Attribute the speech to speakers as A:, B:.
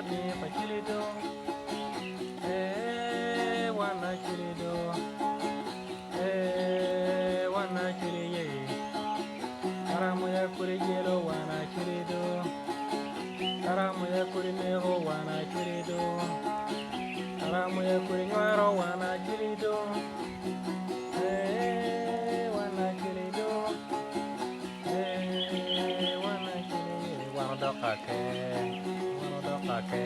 A: mi pachilido. Wana chilido. Wana chiliye. Karamoja kuri Yelo wana chilido. Karamoja kuri meho wana chilido. Karamoja kuri nwaro wana chilido. Wana chilido. Wana chiliye. Wana dokake. Wana dokake.